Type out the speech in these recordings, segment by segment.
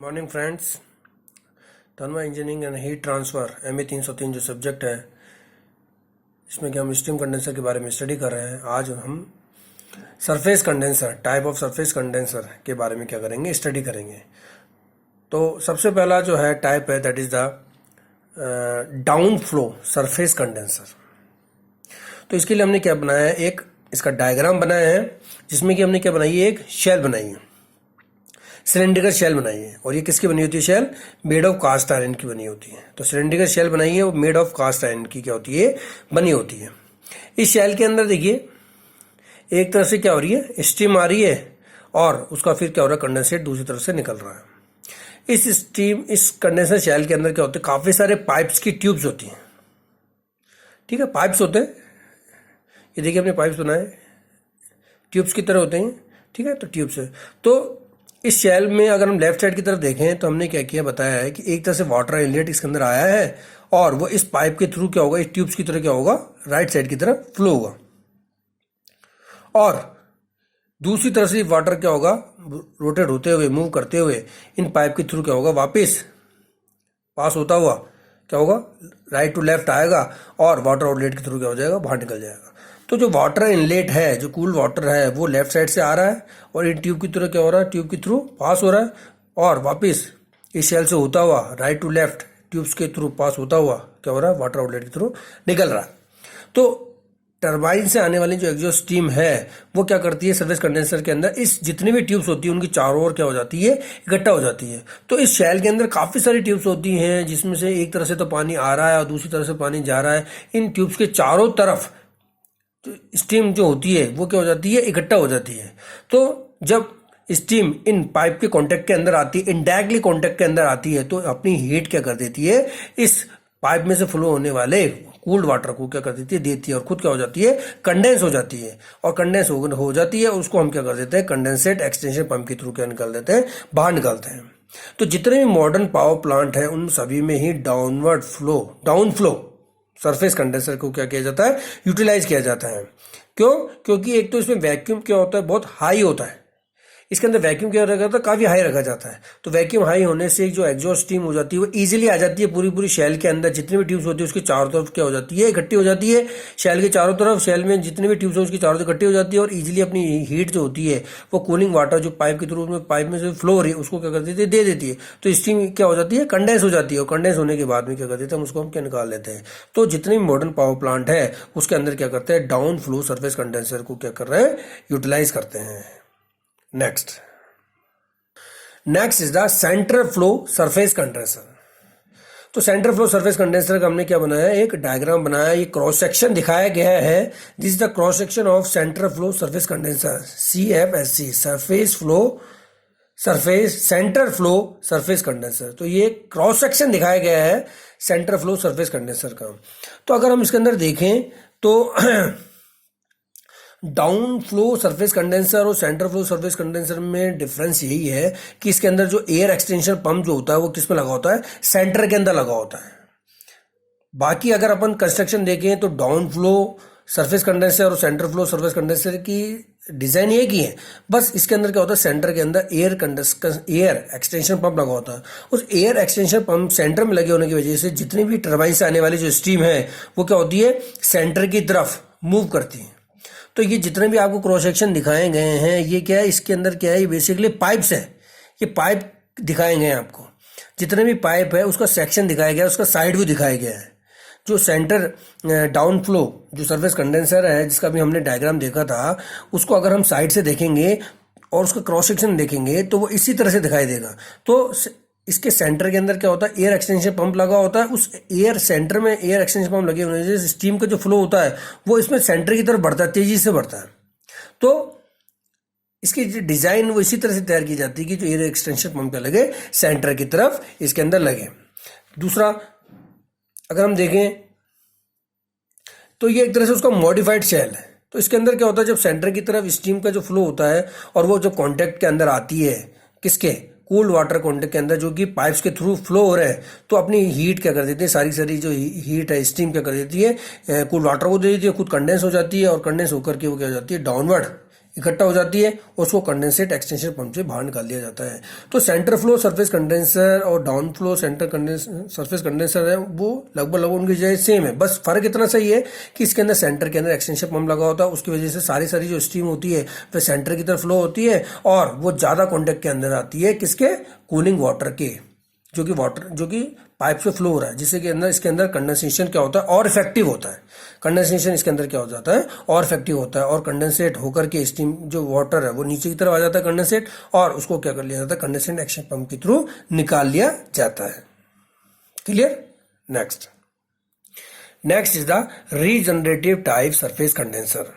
Morning friends. Thermal engineering and heat transfer MA 303 जो subject है, इसमें कि हम स्टीम कंडेंसर के बारे में स्टडी कर रहे हैं। आज हम surface condenser, type of surface condenser के बारे में क्या करेंगे, स्टडी करेंगे। तो सबसे पहला जो है टाइप है, that is the down flow surface condenser. तो इसके लिए हमने क्या बनाया है, एक इसका डायग्राम बनाया है, जिसमें कि हमने क्या बनाई है, एक शेल बनाई है, सिलेंड्रिकल शेल बनाई है। और ये किसकी बनी होती है shell? Made of cast iron की बनी होती है। तो सिलेंड्रिकल शेल बनाई है, वो मेड ऑफ कास्ट आयरन की क्या होती है, बनी होती है। इस शेल के अंदर देखिए एक तरफ से क्या हो रही है, स्टीम आ रही है, और उसका फिर क्या हो रहा है, कंडेंसेट दूसरी तरफ से निकल रहा है। इस कंडेंसर शेल के अंदर क्या होते हैं, काफी सारे पाइप्स की ट्यूब्स होती हैं। ठीक है, पाइप्स होते हैं, ये देखिए अपने पाइप्स बनाए, ट्यूब्स की तरह होते हैं। ठीक है, तो ट्यूब्स है। तो इस शेल में अगर हम लेफ्ट साइड की तरफ देखें तो हमने क्या किया, बताया है कि एक तरह से वाटर इनलेट इसके अंदर आया है, और वो इस पाइप के थ्रू क्या होगा, इस ट्यूब्स की तरह क्या होगा, राइट साइड की तरफ फ्लो होगा। और दूसरी तरफ से वाटर क्या होगा, रोटेट होते हुए, मूव करते हुए इन पाइप के थ्रू क्या होगा, वापस पास होता हुआ क्या होगा, राइट टू लेफ्ट आएगा, और वाटर आउटलेट के थ्रू क्या हो जाएगा, बाहर निकल जाएगा। तो जो वाटर इनलेट है, जो कूल वाटर है, वो लेफ्ट साइड से आ रहा है, और इन ट्यूब की तरह क्या हो रहा है, ट्यूब के थ्रू पास हो रहा है, और वापस इस शेल से होता हुआ राइट टू लेफ्ट ट्यूब्स के थ्रू पास होता हुआ क्या हो रहा है, वाटर आउटलेट के थ्रू निकल रहा है। तो टरबाइन से आने वाली जो एग्जॉस्ट स्टीम है, वो क्या करती है, सरफेस कंडेंसर के अंदर इस जितनी भी ट्यूब्स होती है उनकी चारों ओर क्या हो जाती है, इकट्ठा हो जाती है। तो इस शेल के अंदर काफी सारी ट्यूब्स होती हैं, जिसमें से एक तरफ से तो पानी आ रहा है और दूसरी तरफ से पानी जा रहा है। इन ट्यूब्स के चारों तरफ स्टीम जो होती है वो क्या हो जाती है, इकट्ठा हो जाती है। तो जब स्टीम इन पाइप के कांटेक्ट के अंदर आती है, इनडायरेक्टली कांटेक्ट के अंदर आती है, तो अपनी हीट क्या कर देती है, इस पाइप में से फ्लो होने वाले कूल्ड वाटर को क्या कर देती है, और खुद क्या हो जाती है, कंडेंस हो जाती है। और कंडेंस हो जाती है, उसको हम क्या कर देते हैं, कंडेंसेट एक्सटेंशन पंप के थ्रू क्या निकाल देते हैं, बाहर निकालते हैं। तो जितने भी मॉडर्न पावर प्लांट है, उन सभी में ही डाउन फ्लो सरफेस कंडेंसर को क्या किया जाता है, यूटिलाइज किया जाता है। क्यों? क्योंकि एक तो इसमें वैक्यूम क्या होता है, बहुत हाई होता है। इसके अंदर वैक्यूम क्या रखा जाता है, काफी हाई रखा जाता है। तो वैक्यूम हाई होने से जो एग्जॉस्ट स्टीम हो जाती है, वो इजीली आ जाती है पूरी शेल के अंदर। जितनी भी ट्यूब्स होती है उसके चारों तरफ क्या हो जाती है, इकट्ठी हो जाती है। शेल के चारों तरफ, शेल में जितनी भी ट्यूब्स है उसकी चारों तरफ इकट्ठी हो जाती है, और इजीली अपनी हीट जो होती है, वो कूलिंग वाटर जो पाइप के थ्रू पाइप में से फ्लो हो रही है, उसको क्या कर देती है, दे देती है। तो स्टीम क्या हो जाती है, कंडेंस हो जाती है, और कंडेंस होने के बाद में क्या कर देते हैं, उसको हम क्या निकाल लेते हैं। तो जितने भी मॉडर्न पावर प्लांट है, उसके अंदर क्या करते हैं, डाउन फ्लो सरफेस कंडेंसर को क्या कर रहे हैं, यूटिलाइज करते हैं। Next is the central flow surface condenser. तो सेंट्रल फ्लो सरफेस कंडेंसर का हमने क्या बनाया है, एक डायग्राम बनाया, ये क्रॉस सेक्शन दिखाया गया है। This is the cross section of central flow surface condenser, CFSC, centre flow surface condenser. तो ये क्रॉस सेक्शन दिखाया गया है सेंटर फ्लो सरफेस कंडेंसर का। तो अगर हम इसके अंदर देखें तो डाउन फ्लो सरफेस कंडेंसर और सेंटर फ्लो सरफेस कंडेंसर में डिफरेंस यही है कि इसके अंदर जो एयर एक्सटेंशन पंप जो होता है, वो किस में लगा होता है, सेंटर के अंदर लगा होता है। बाकी अगर अपन कंस्ट्रक्शन देखें तो डाउन फ्लो सरफेस कंडेंसर और सेंटर फ्लो सरफेस कंडेंसर की डिजाइन एक ही है, बस इसके अंदर क्या होता है, सेंटर के अंदर एयर एक्सटेंशन पंप लगा होता है। उस एयर एक्सटेंशन पंप सेंटर में लगे होने की वजह से जितनी भी टरबाइन से आने वाली जो स्टीम है, वो क्या होती है, सेंटर की तरफ मूव करती है। तो ये जितने भी आपको क्रॉस सेक्शन दिखाए गए हैं, ये क्या है, इसके अंदर क्या है, ये बेसिकली पाइप्स है। ये पाइप दिखाए गए हैं आपको, जितने भी पाइप है उसका सेक्शन दिखाया गया है, उसका साइड व्यू दिखाया गया है। जो सेंटर डाउन फ्लो जो सरफेस कंडेंसर है, जिसका भी हमने डायग्राम देखा था, उसको अगर हम साइड से देखेंगे और उसका क्रॉस सेक्शन देखेंगे तो वो इसी तरह से दिखाई देगा। तो इसके सेंटर के अंदर क्या होता है, एयर एक्सटेंशन पंप लगा होता है। उस सेंटर में एयर एक्सटेंशन पंप लगे होने से स्टीम का जो फ्लो होता है, वो इसमें सेंटर की तरफ बढ़ता है, तेजी से बढ़ता है। तो इसकी जो डिजाइन वो इसी तरह से तैयार की जाती है कि जो एयर एक्सटेंशन पंप का लगे, सेंटर की तरफ इसके अंदर लगे। दूसरा अगर हम देखें तो ये एक तरह से उसका मॉडिफाइड शेल है। तो इसके अंदर क्या होता है, जब सेंटर की तरफ स्टीम का जो फ्लो होता है, और वो जब कॉन्टेक्ट के अंदर आती है, किसके, कूल्ड वाटर कॉन्टेक्ट के अंदर, जो कि पाइप्स के थ्रू फ्लो हो रहे हैं, तो अपनी हीट क्या कर देती है, सारी जो हीट है, स्टीम क्या कर देती है, कूल्ड वाटर को दे देती है, खुद कंडेंस हो जाती है, और कंडेंस होकर के वो क्या हो जाती है, डाउनवर्ड इकट्ठा हो जाती है, उसको कंडेंसेट एक्सटेंशन पंप से बाहर निकाल दिया जाता है। तो सेंटर फ्लो सरफेस कंडेंसर और डाउन फ्लो सरफेस कंडेंसर है वो लगभग उनकी जगह सेम है, बस फर्क इतना सही है कि इसके अंदर सेंटर के अंदर एक्सटेंशन पंप लगा होता है, उसकी वजह से सारी जो स्टीम होती है वह सेंटर की तरफ फ्लो होती है और वो ज़्यादा कॉन्टेक्ट के अंदर आती है किसके, कूलिंग वाटर के, जो कि पाइप से फ्लो हो रहा है, जिससे कि इसके अंदर कंडेंसेशन क्या होता है और इफेक्टिव होता है। कंडेंसेशन इसके अंदर क्या हो जाता है और इफेक्टिव होता है और कंडेंसेट होकर के स्टीम जो वाटर है वो नीचे की तरफ आ जाता है कंडेंसेट, और उसको क्या कर लिया जाता है कंडेंसेट एक्शन पंप के थ्रू निकाल लिया जाता है। Clear? Next is the regenerative type surface condenser.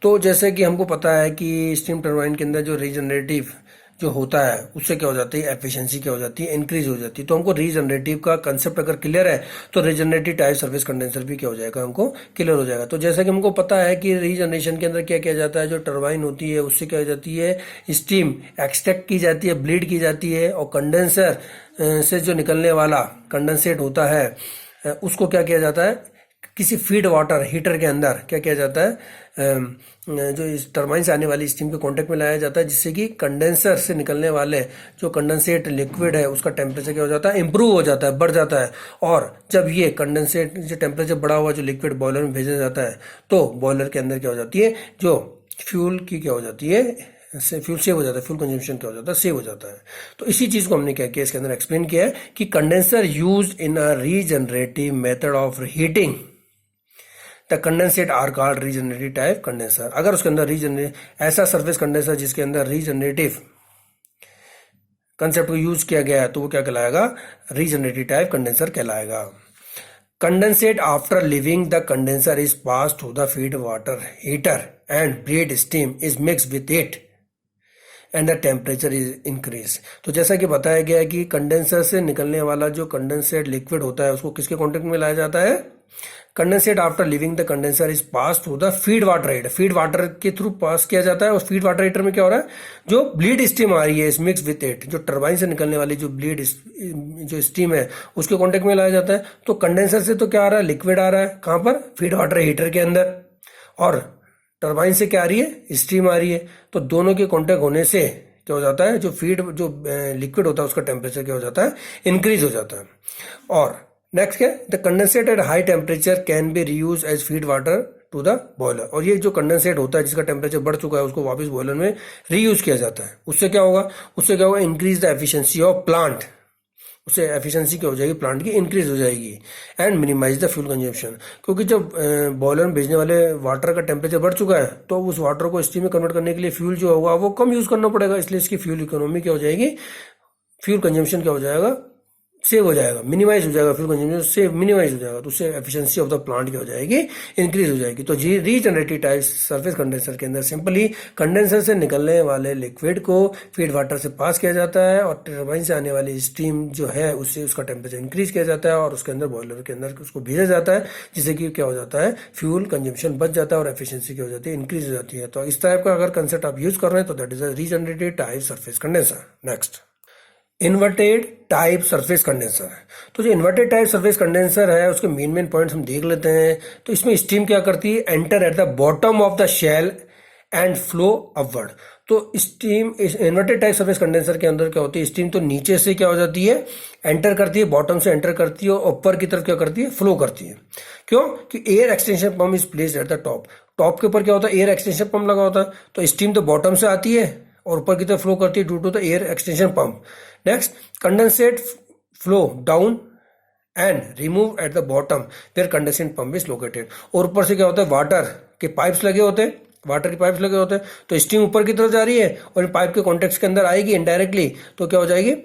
तो जैसे कि हमको पता है कि स्टीम टरबाइन के अंदर जो रीजनरेटिव जो होता है उससे क्या हो जाती है, एफिशिएंसी क्या हो जाती है, इंक्रीज हो जाती है। तो हमको रीजनरेटिव का कंसेप्ट अगर क्लियर है तो रीजनरेटिव टाइप सरफेस कंडेंसर भी क्या हो जाएगा, हमको क्लियर हो जाएगा। तो जैसा कि हमको पता है कि रीजनरेशन के अंदर क्या किया जाता है, जो टरबाइन होती है उससे क्या हो जाती है, स्टीम एक्सट्रैक्ट की जाती है, ब्लीड की जाती है, और कंडेंसर से जो निकलने वाला कंडेंसेट होता है उसको क्या किया जाता है, किसी फीड वाटर हीटर के अंदर क्या किया जाता है, जो इस टरबाइन से आने वाली स्टीम के कांटेक्ट में लाया जाता है, जिससे कि कंडेंसर से निकलने वाले जो कंडेंसेट लिक्विड है उसका टेम्परेचर क्या हो जाता है, इंप्रूव हो जाता है, बढ़ जाता है। और जब ये कंडेंसेट जो टेम्परेचर बढ़ा हुआ जो लिक्विड बॉयलर में भेजा जाता है तो बॉयलर के अंदर क्या हो जाती है, जो फ्यूल की क्या हो जाती है, फ्यूल सेव हो जाता है, फ्यूल कंजम्पशन क्या हो जाता है, सेव हो जाता है। तो इसी चीज को हमने क्या किया, इसके अंदर एक्सप्लेन किया है कि condenser use in a regenerative method of heating the condensate are called regenerative type condenser. अगर उसके अंदर ऐसा सरफेस कंडेंसर जिसके अंदर रीजनरेटिव कंसेप्ट को यूज किया गया है तो वो क्या कहलाएगा, रीजनरेटिव टाइप कंडेंसर कहलाएगा। Condensate after living the condenser is pass through the feed water heater and bleed steam is mix with it and the temperature is increase. तो जैसा कि बताया गया है कि कंडेंसर से निकलने वाला जो कंडेंसेट लिक्विड होता है उसको किसके कॉन्टेक्ट में लाया जाता है, condensate after living the condenser is pass through the feed water heater, feed water के थ्रू पास किया जाता है। और फीड वाटर हीटर में क्या हो रहा है, जो ब्लीड स्टीम आ रही है इस मिक्स विथ इट, जो टरबाइन से निकलने वाली जो ब्लीड जो स्टीम है उसके कॉन्टेक्ट में लाया जाता है। तो कंडेंसर से तो क्या आ रहा है, लिक्विड आ रहा है, कहां पर, फीड वाटर हीटर के अंदर, और टरबाइन से क्या आ रही है, स्टीम आ रही है। तो दोनों के कॉन्टेक्ट होने से क्या हो जाता है, जो लिक्विड होता है उसका टेम्परेचर क्या हो जाता है, इंक्रीज हो जाता है। और नेक्स्ट क्या, the condensate at high temperature can be reuse as feed water to the boiler. और ये जो कंडेंसेट होता है जिसका टेम्परेचर बढ़ चुका है उसको वापस बॉयलर में रीयूज किया जाता है। उससे क्या होगा, increase the efficiency of plant, उससे एफिशिएंसी क्या हो जाएगी, प्लांट की इंक्रीज हो जाएगी, and minimise the fuel consumption. क्योंकि जब बॉयलर में भेजने वाले वाटर का टेम्परेचर बढ़ चुका है तो उस वाटर को स्टीम में कन्वर्ट करने के लिए फ्यूल जो होगा वो कम यूज करना पड़ेगा, इसलिए इसकी फ्यूल इकोनॉमी क्या हो जाएगी, फ्यूल कंजम्पशन क्या हो जाएगा, सेव हो जाएगा, मिनिमाइज हो जाएगा, फ्यूल कंजम्पशन सेव मिनिमाइज हो जाएगा। तो उससे एफिशिएंसी ऑफ द प्लांट क्या हो जाएगी, इंक्रीज हो जाएगी। तो रीजनरेटिव टाइप सरफेस कंडेंसर के अंदर सिंपली कंडेंसर से निकलने वाले लिक्विड को फीड वाटर से पास किया जाता है और टरबाइन से आने वाली स्टीम जो है उससे उसका टेम्परेचर इंक्रीज किया जाता है और उसके अंदर बॉयलर के अंदर उसको भेजा जाता है, जिससे कि क्या हो जाता है, फ्यूल कंजम्पशन बच जाता है और एफिशिएंसी क्या हो जाती है, इंक्रीज हो जाती है। तो इस टाइप का अगर कंसेप्ट आप यूज कर रहे हैं तो that is a regenerative type surface condenser. Next, inverted type surface condenser. तो जो इन्वर्टेड टाइप सरफेस कंडेंसर है उसके मेन पॉइंट्स हम देख लेते हैं। तो इसमें स्टीम क्या करती है, enter at the bottom of the shell and flow upward. तो स्टीम इस इन्वर्टेड टाइप सरफेस कंडेंसर के अंदर क्या होती है, स्टीम तो नीचे से क्या हो जाती है, एंटर करती है, बॉटम से एंटर करती है और ऊपर की तरफ क्या करती है, फ्लो करती है। क्यों कि air extension pump is placed at the top के ऊपर क्या होता है, एयर एक्सटेंशन पंप लगा होता है। तो स्टीम तो बॉटम से आती है और ऊपर की तरफ फ्लो करती है due to the air extension pump. Next, condensate flow down and remove at the bottom where condensate pump is located. और ऊपर से क्या होता है, वाटर के पाइप्स लगे होते हैं, तो स्टीम ऊपर की तरफ जा रही है और पाइप के कॉन्टेक्ट के अंदर आएगी इनडायरेक्टली, तो क्या हो जाएगी,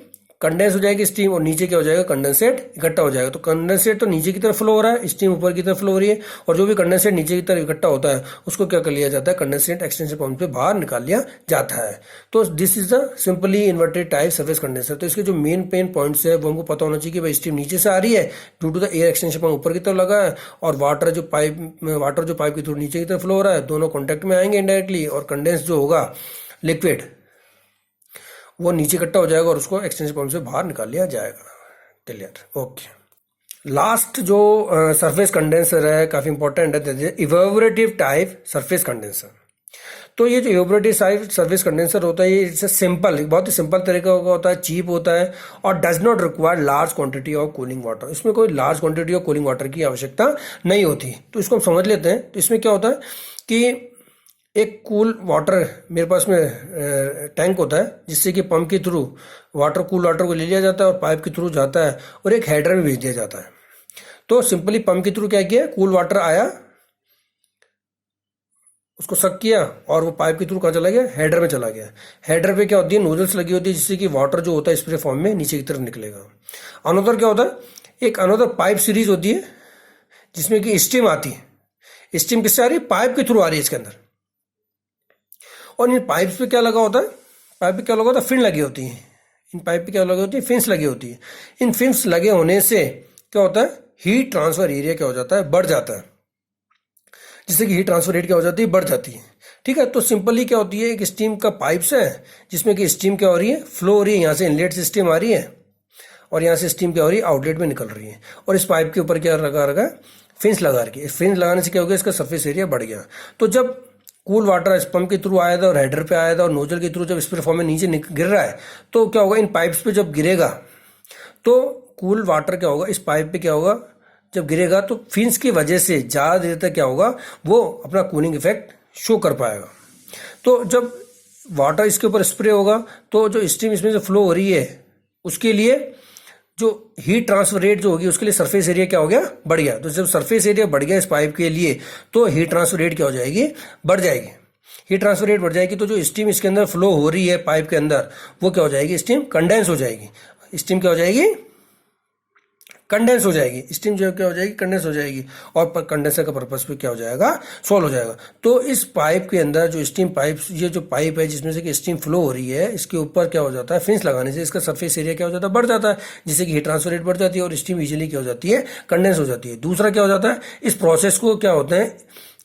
कंडेंस हो जाएगी स्टीम, और नीचे क्या हो जाएगा, कंडेंसेट इकट्ठा हो जाएगा। तो कंडेंसेट तो नीचे की तरफ फ्लो हो रहा है, स्टीम ऊपर की तरफ फ्लो हो रही है, और जो भी कंडेंसेट नीचे की तरफ इकट्ठा होता है उसको क्या कर लिया जाता है, कंडेंसेट एक्सटेंशन पंप से बाहर निकाल लिया जाता है। तो this is the simply inverted type surface condenser. तो इसके जो मेन पॉइंट्स है वो हमको पता होना चाहिए कि भाई स्टीम नीचे से आ रही है due to the air extension pump ऊपर की तरफ लगा है, और वाटर जो पाइप के थ्रू नीचे की तरफ फ्लो हो रहा है, दोनों कॉन्टेक्ट में आएंगे इनडायरेक्टली, और कंडेंस जो होगा लिक्विड वो नीचे इकट्ठा हो जाएगा और उसको एक्सटेंशन पंप से बाहर निकाल लिया जाएगा। Clear, okay. लास्ट जो सरफेस कंडेंसर है काफी इंपॉर्टेंट है, इवेपोरेटिव टाइप सरफेस कंडेंसर। तो ये जो इवेपोरेटिव टाइप सरफेस कंडेंसर होता है, ये इससे सिंपल, बहुत ही सिंपल तरीका का होता है, चीप होता है और does not require large quantity of cooling water. इसमें कोई large quantity of cooling water की आवश्यकता नहीं होती। तो इसको हम समझ लेते हैं। तो इसमें क्या होता है कि एक कूल वाटर मेरे पास में टैंक होता है, जिससे कि पंप के थ्रू वाटर, कूल वाटर को ले लिया जाता है और पाइप के थ्रू जाता है और एक हेडर में भेज दिया जाता है। तो सिंपली पंप के थ्रू क्या किया, कूल वाटर आया, उसको सक किया और वो पाइप के थ्रू कहाँ चला गया, हेडर में चला गया। हेडर पे क्या होती है, नोजल्स लगी होती है, जिससे कि वाटर जो होता है स्प्रे फॉर्म में नीचे की तरफ निकलेगा। अनोदर क्या होता है, एक अनोदर पाइप सीरीज होती है जिसमें कि स्टीम आती है। स्टीम किससे आ रही है, पाइप के थ्रू आ रही है इसके अंदर। और इन पाइप्स पे क्या लगा होता है, पाइप पे क्या लगा होता है, फिन लगी होती है। इन पाइप पे क्या लगी होती है, फिन्स लगी होती है। इन फिन्स लगे होने से क्या होता है, हीट ट्रांसफर एरिया क्या हो जाता है, बढ़ जाता है, जिससे कि हीट ट्रांसफर रेट क्या हो जाती है, बढ़ जाती है। ठीक है, तो सिंपली क्या होती है, एक स्टीम का पाइप्स है जिसमें कि स्टीम क्या हो रही है, फ्लो हो रही है, यहाँ से इनलेट से स्टीम आ रही है और यहाँ से स्टीम क्या हो रही है, आउटलेट में निकल रही है। और इस पाइप के ऊपर क्या लगा रखा है, फिन्स लगा रखी है। फिन्स लगाने से क्या हो गया, इसका सरफेस एरिया बढ़ गया। तो जब कूल वाटर इस पंप के थ्रू आया था और हेडर पे आया था और नोजल के थ्रू जब स्प्रे फॉर्म में नीचे गिर रहा है, तो क्या होगा, इन पाइप्स पे जब गिरेगा तो कूल वाटर क्या होगा, इस पाइप पे क्या होगा, जब गिरेगा तो फिन्स की वजह से ज़्यादा देर तक क्या होगा, वो अपना कूलिंग इफेक्ट शो कर पाएगा। तो जब वाटर इसके ऊपर स्प्रे होगा तो जो स्टीम इसमें से फ्लो हो रही है, उसके लिए जो हीट ट्रांसफर रेट जो होगी, उसके लिए सरफेस एरिया क्या हो गया, बढ़ गया। तो जब सरफेस एरिया बढ़ गया इस पाइप के लिए, तो हीट ट्रांसफर रेट क्या हो जाएगी, बढ़ जाएगी। हीट ट्रांसफर रेट बढ़ जाएगी तो जो स्टीम इसके अंदर फ्लो हो रही है पाइप के अंदर, वो क्या हो जाएगी, स्टीम कंडेंस हो जाएगी। स्टीम क्या हो जाएगी, कंडेंस हो जाएगी। स्टीम जो क्या हो जाएगी, कंडेंस हो जाएगी और कंडेंसर का पर्पस पे क्या हो जाएगा, सॉल्व हो जाएगा। तो इस पाइप के अंदर जो स्टीम पाइप, ये जो पाइप है जिसमें से कि स्टीम फ्लो हो रही है, इसके ऊपर क्या हो जाता है, फिन्स लगाने से इसका सरफेस एरिया क्या हो जाता है, बढ़ जाता है, जिससे कि हीट ट्रांसफर रेट बढ़ जाती है और स्टीम इजीली क्या हो जाती है, कंडेंस हो जाती है। दूसरा क्या हो जाता है, इस प्रोसेस को क्या होता है,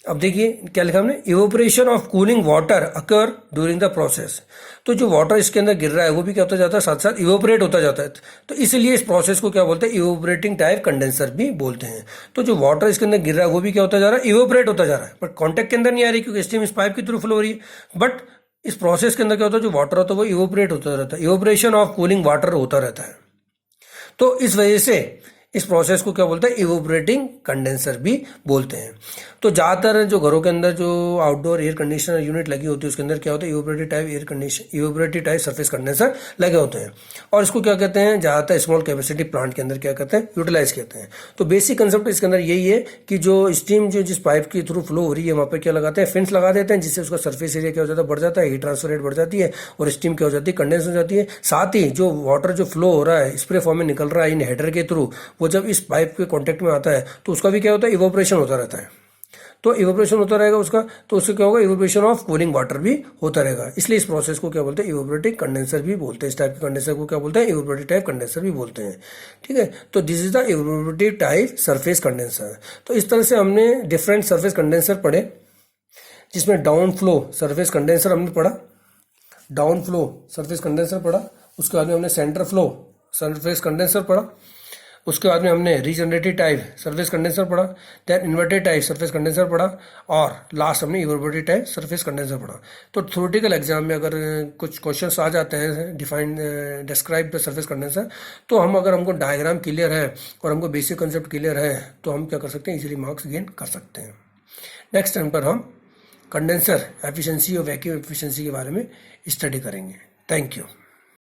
अब देखिए क्या लिखा हमने, evaporation of cooling water occur during the process. तो जो वाटर इसके अंदर गिर रहा है वो भी क्या होता जाता है, साथ साथ इवेपोरेट होता जाता है। तो इसलिए इस प्रोसेस को क्या बोलते हैं, इवेपोरेटिंग टाइप कंडेंसर भी बोलते हैं। तो जो वाटर इसके अंदर गिर रहा है वो भी क्या होता जा रहा है, इवेपोरेट होता जा रहा है, बट कॉन्टेक्ट के अंदर नहीं आ रही क्योंकि स्टीम इस पाइप के थ्रू फ्लो हो रही है। बट इस प्रोसेस के अंदर क्या होता है, जो वाटर होता है वो इवेपोरेट होता रहता है, इवेपोरेशन ऑफ कूलिंग वाटर होता रहता है। तो इस वजह से इस प्रोसेस को क्या बोलते हैं, इवेपोरेटिंग कंडेंसर भी बोलते हैं। तो ज़्यादातर जो घरों के अंदर जो आउटडोर एयर कंडीशनर यूनिट लगी होती है, उसके अंदर क्या होता है, इवेपोरेटिव टाइप सरफेस कंडेंसर लगे होते हैं। और इसको क्या कहते हैं, ज़्यादातर स्मॉल कैपेसिटी प्लांट के अंदर क्या कहते हैं, यूटिलाइज कहते हैं। तो बेसिक कंसेप्ट इसके अंदर यही है कि जो स्टीम जो जिस पाइप के थ्रू फ्लो हो रही है, वहाँ पर क्या लगाते हैं, फिन्स लगा देते हैं, जिससे उसका सरफेस एरिया क्या हो जाता है, बढ़ जाता है, हीट ट्रांसफर रेट बढ़ जाती है और स्टीम क्या हो जाती है, कंडेंस हो जाती है। साथ ही जो वाटर जो फ्लो हो रहा है, स्प्रे फॉर्म में निकल रहा है इन हेडर के थ्रू, वो जब इस पाइप के कॉन्टेक्ट में आता है तो उसका भी क्या होता है, इवेपोरेशन होता रहता है। तो इवेपोरेशन होता रहेगा उसका, तो उससे क्या होगा, इवेपोरेशन ऑफ कूलिंग वाटर भी होता रहेगा। इसलिए इस प्रोसेस को क्या बोलते हैं, इवेपोरेटिव कंडेंसर भी बोलते हैं। इस टाइप के कंडेंसर को क्या बोलते हैं, इवेपोरेटिव टाइप कंडेंसर भी बोलते हैं। ठीक है, तो this is the evaporative type surface condenser. तो इस तरह से हमने डिफरेंट सरफेस कंडेंसर पढ़े, जिसमें डाउन फ्लो सरफेस कंडेंसर हमने पढ़ा, डाउन फ्लो सरफेस कंडेंसर पढ़ा। उसके बाद में हमने सेंटर फ्लो सरफेस कंडेंसर पढ़ा। उसके बाद में हमने रीजनरेटिव टाइप सरफेस कंडेंसर पढ़ा, then inverted type surface condenser पढ़ा और लास्ट हमने इवेपोरेटिव टाइप सरफेस कंडेंसर पढ़ा। तो थ्योरेटिकल एग्जाम में अगर कुछ क्वेश्चंस आ जाते हैं define describe the surface condenser, तो हम अगर हमको डायग्राम क्लियर है और हमको बेसिक कंसेप्ट क्लियर है तो हम क्या कर सकते हैं, इजीली मार्क्स गेन कर सकते हैं। नेक्स्ट टाइम पर हम कंडेंसर एफिशिएंसी और वैक्यूम एफिशिएंसी के बारे में स्टडी करेंगे। Thank you.